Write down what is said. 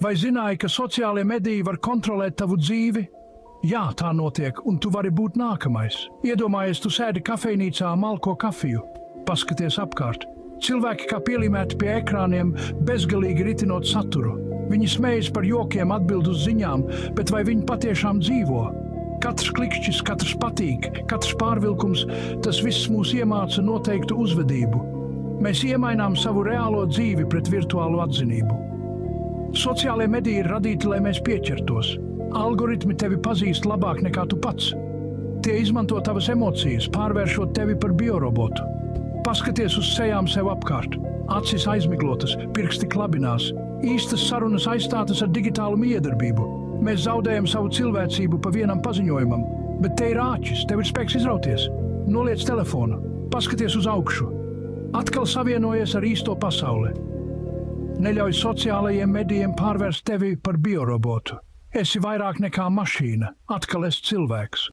Vai zināji, ka sociālie mediji var kontrolēt tavu dzīvi? Jā, tā notiek, un tu vari būt nākamais. Iedomājies, tu sēdi kafejnīcā, malko kafiju. Paskaties apkārt. Cilvēki kā pielīmēti pie ekrāniem, bezgalīgi ritinot saturu. Viņi smējas par jokiem, atbild uz ziņām, bet vai viņi patiešām dzīvo? Katrs klikšķis, katrs patīk, katrs pārvilkums, tas viss mūs iemāca noteiktu uzvedību. Mēs iemainām savu reālo dzīvi pret virtuālu atzinību. Sociālie mediji ir radīti, lai mēs pieķertos. Algoritmi tevi pazīst labāk nekā tu pats. Tie izmanto tavas emocijas, pārvēršot tevi par biorobotu. Paskaties uz sejām sev apkārt. Acis aizmiglotas, pirksti klabinās. Īstas sarunas aizstātas ar digitālu miedarbību. Mēs zaudējam savu cilvēcību pa vienam paziņojumam, bet te ir āķis, tev ir spēks izrauties. Noliec telefonu, paskaties uz augšu. Atkal savienojies ar īsto pasauli. Neļauj sociālajiem medijiem pārvērst tevi par biorobotu. Esi vairāk nekā mašīna, atkal esi cilvēks.